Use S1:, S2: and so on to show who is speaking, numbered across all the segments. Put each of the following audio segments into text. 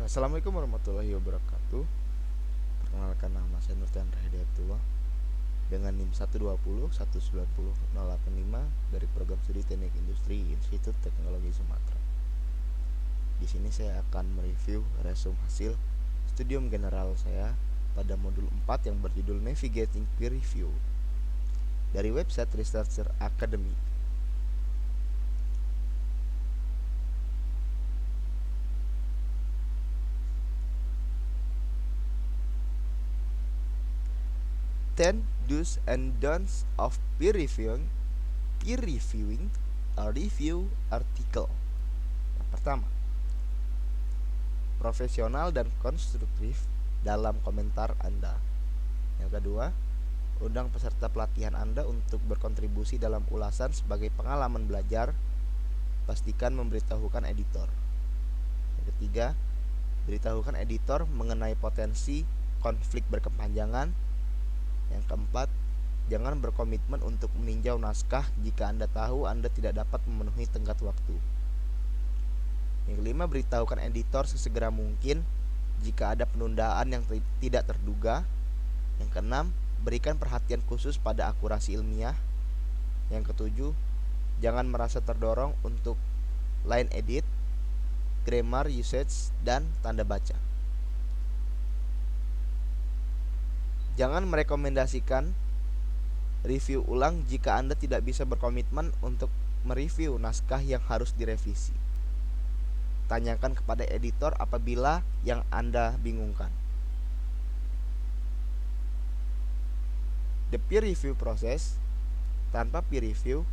S1: Assalamualaikum warahmatullahi wabarakatuh. Perkenalkan, nama saya Nur Chandra Hidayatullah dengan NIM 120 190 085 dari Program Studi Teknik Industri Institut Teknologi Sumatera. Di sini saya akan mereview resume hasil studium general saya pada modul 4 yang berjudul Navigating Peer Review dari website Researcher Academy. Ten do's and don'ts of peer reviewing a review article. Yang pertama, profesional dan konstruktif dalam komentar Anda. Yang kedua, undang peserta pelatihan Anda untuk berkontribusi dalam ulasan sebagai pengalaman belajar. Pastikan memberitahukan editor. Yang ketiga, beritahukan editor mengenai potensi konflik berkepanjangan. Yang keempat, jangan berkomitmen untuk meninjau naskah jika Anda tahu Anda tidak dapat memenuhi tenggat waktu. Yang kelima, beritahukan editor sesegera mungkin jika ada penundaan yang tidak terduga. Yang keenam, berikan perhatian khusus pada akurasi ilmiah. Yang ketujuh, jangan merasa terdorong untuk line edit, grammar usage, dan tanda baca. Jangan merekomendasikan review ulang jika Anda tidak bisa berkomitmen untuk mereview naskah yang harus direvisi. Tanyakan kepada editor apabila yang Anda bingungkan. The peer review process. Tanpa peer review,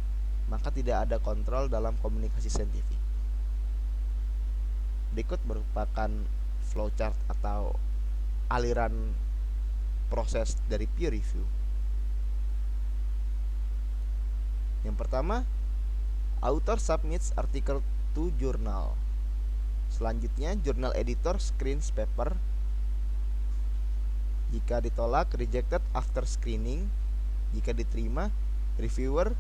S1: maka tidak ada kontrol dalam komunikasi saintifik. Berikut merupakan flowchart atau aliran proses dari peer review. Yang pertama, author submits article to journal. Selanjutnya, journal editor screens paper. Jika ditolak, rejected after screening. Jika diterima, reviewer.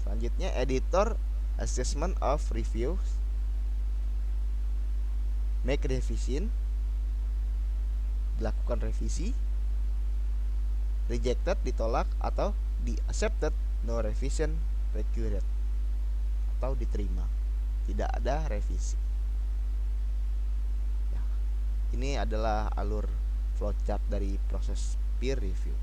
S1: Selanjutnya, editor assessment of reviews. Make revision, dilakukan revisi. Rejected, ditolak, atau di accepted, no revision required, atau diterima, tidak ada revisi. Ya, ini adalah alur flowchart dari proses peer review.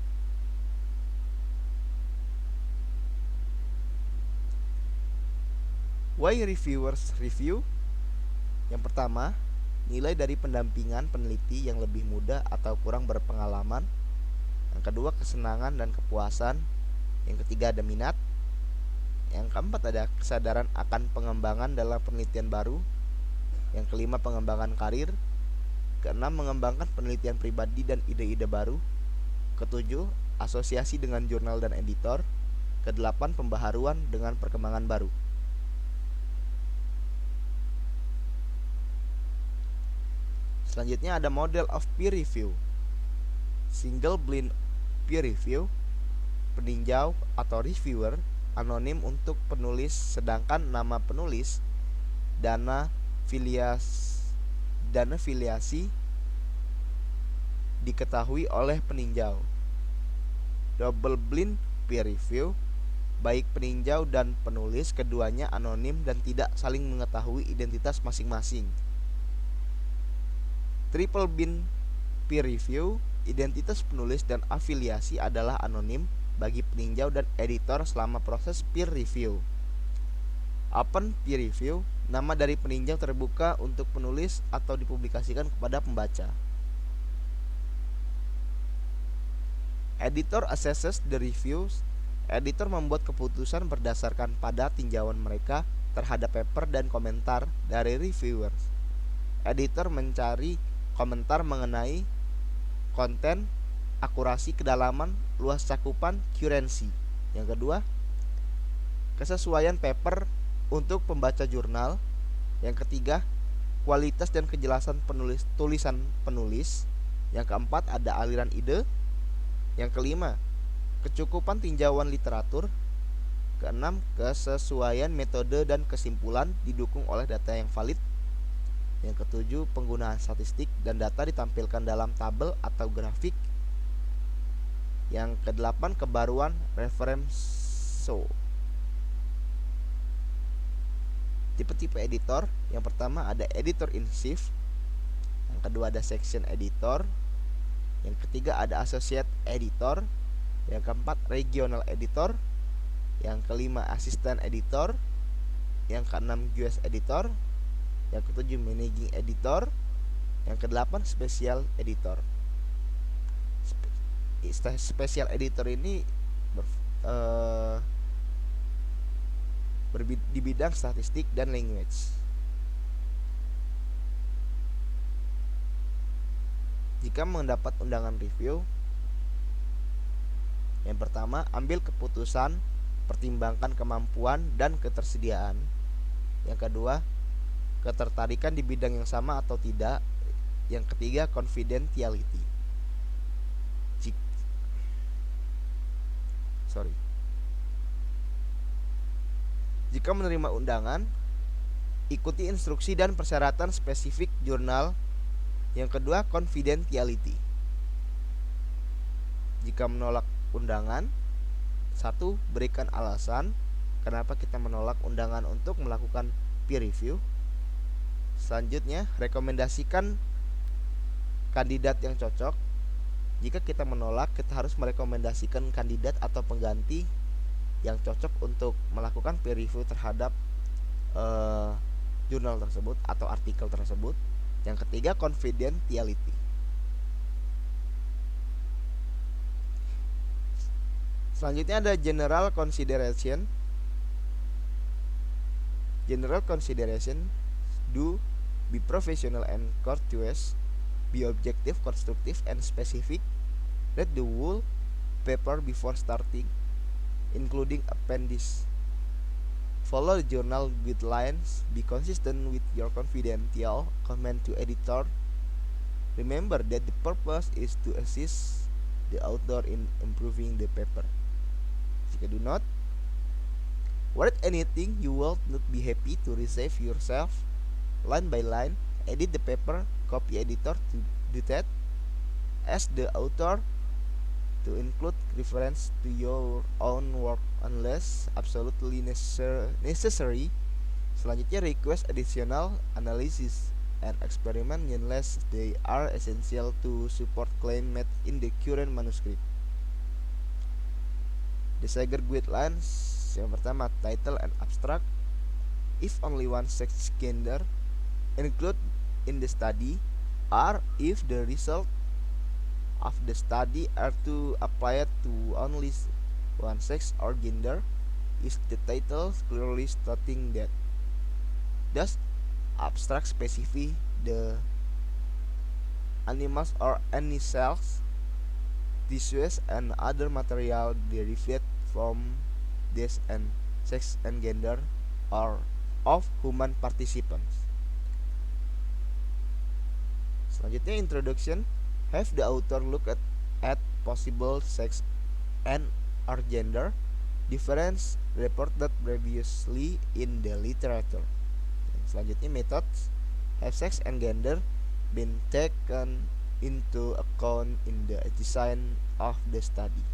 S1: Why reviewers review? Yang pertama, nilai dari pendampingan peneliti yang lebih muda atau kurang berpengalaman. Yang kedua, kesenangan dan kepuasan. Yang ketiga, ada minat. Yang keempat, ada kesadaran akan pengembangan dalam penelitian baru. Yang kelima, pengembangan karir. Keenam, mengembangkan penelitian pribadi dan ide-ide baru. Ketujuh, asosiasi dengan jurnal dan editor. Kedelapan, pembaharuan dengan perkembangan baru. Selanjutnya ada model of peer review. Single blind peer review, peninjau atau reviewer anonim untuk penulis, sedangkan nama penulis, dana filiasi diketahui oleh peninjau. Double blind peer review, baik peninjau dan penulis keduanya anonim dan tidak saling mengetahui identitas masing-masing. Triple blind peer review, identitas penulis dan afiliasi adalah anonim bagi peninjau dan editor selama proses peer review. Open peer review, nama dari peninjau terbuka untuk penulis atau dipublikasikan kepada pembaca. Editor assesses the reviews, editor membuat keputusan berdasarkan pada tinjauan mereka terhadap paper dan komentar dari reviewers. Editor mencari komentar mengenai konten, akurasi, kedalaman, luas cakupan, currency. Yang kedua, kesesuaian paper untuk pembaca jurnal. Yang ketiga, kualitas dan kejelasan tulisan penulis. Yang keempat, ada aliran ide. Yang kelima, kecukupan tinjauan literatur. Keenam, kesesuaian metode dan kesimpulan didukung oleh data yang valid. Yang ketujuh, penggunaan statistik dan data ditampilkan dalam tabel atau grafik. Yang kedelapan, kebaruan referenso. Tipe-tipe editor, yang pertama ada editor in chief, yang kedua ada section editor, yang ketiga ada associate editor, yang keempat regional editor, yang kelima assistant editor, yang keenam US editor, yang ketujuh managing editor, yang kedelapan special editor. Special editor ini di bidang statistik dan language. Jika mendapat undangan review, yang pertama, ambil keputusan, pertimbangkan kemampuan dan ketersediaan. Yang kedua, ketertarikan di bidang yang sama atau tidak. Yang ketiga, confidentiality. Jika menerima undangan, ikuti instruksi dan persyaratan spesifik jurnal. Yang kedua, confidentiality. Jika menolak undangan, satu, berikan alasan kenapa kita menolak undangan untuk melakukan peer review. Selanjutnya, rekomendasikan kandidat yang cocok. Jika kita menolak, kita harus merekomendasikan kandidat atau pengganti yang cocok untuk melakukan peer review terhadap jurnal tersebut atau artikel tersebut. Yang ketiga, confidentiality. Selanjutnya ada general consideration. General consideration: do, be professional and courteous, be objective, constructive, and specific, read the whole paper before starting, including appendix, follow the journal guidelines, be consistent with your confidential comment to editor, remember that the purpose is to assist the author in improving the paper. Jika do not write anything you will not be happy to receive yourself, line by line, edit the paper, copy editor to do that, ask the author to include reference to your own work unless absolutely necessary. Selanjutnya, request additional analysis and experiment unless they are essential to support claim made in the current manuscript. The Sager guidelines, yang pertama, title and abstract. If only one sex gender included in the study, or if the result of the study are to apply to only one sex or gender, is the title clearly stating that. Does abstract specify the animals or any cells, tissues, and other material derived from this and sex and gender or of human participants. Selanjutnya, introduction. Have the author look at possible sex and or gender difference reported previously in the literature. Selanjutnya, methods. Have sex and gender been taken into account in the design of the study?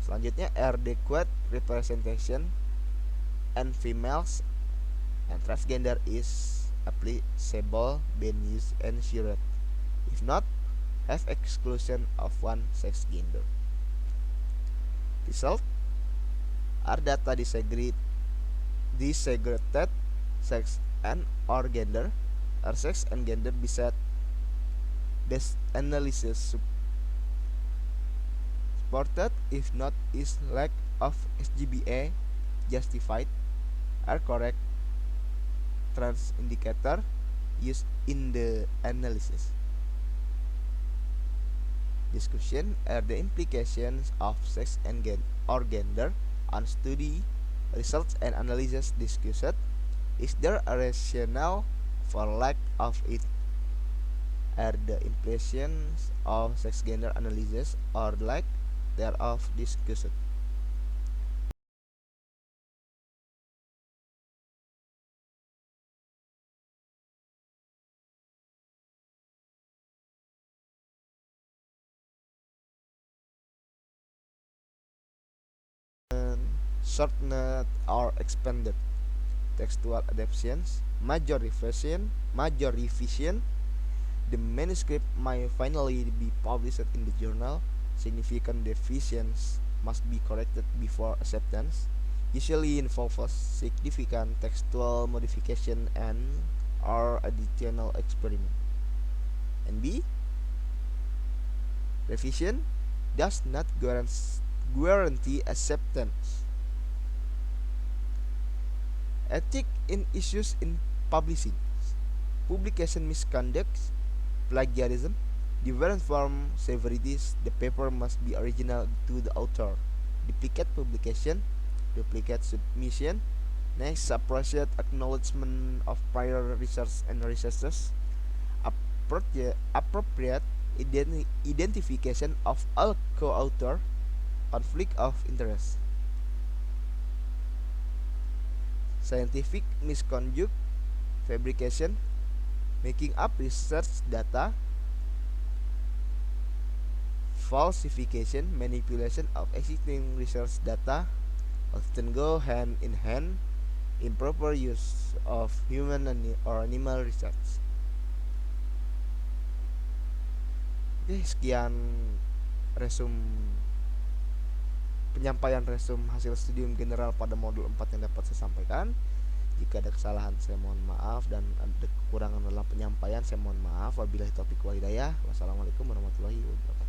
S1: Selanjutnya, adequate representation and females and transgender is applicable been used ensured. If not, have exclusion of one sex gender. Result: are data desegregated sex and or gender, or sex and gender beside this analysis supported? If not, is lack of SGBA justified? Are correct trans indicator used in the analysis? Discussion: are the implications of sex and or gender on study results and analysis discussed? Is there a rationale for lack of it? Are the implications of sex gender analysis or lack thereof discussed? shortened or expanded textual adaptations, major revision. The manuscript might finally be published in the journal. Significant deficiencies must be corrected before acceptance. Usually involves significant textual modification and or additional experiment. And B, revision does not guarantee acceptance. Ethic in issues in publishing, publication misconduct, plagiarism, different from severities. The paper must be original to the author. Duplicate publication, duplicate submission. Next, appropriate acknowledgement of prior research and researchers. Appropriate identification of all co-author. Conflict of interest. Scientific misconduct, fabrication, making up research data, falsification, manipulation of existing research data, often go hand in hand, improper use of human or animal research. Oke, sekian resum penyampaian resum hasil studium general pada modul 4 yang dapat saya sampaikan. Jika ada kesalahan saya mohon maaf, dan ada kekurangan dalam penyampaian saya mohon maaf. Wabillahi taufiq wal hidayah. Wassalamualaikum warahmatullahi wabarakatuh.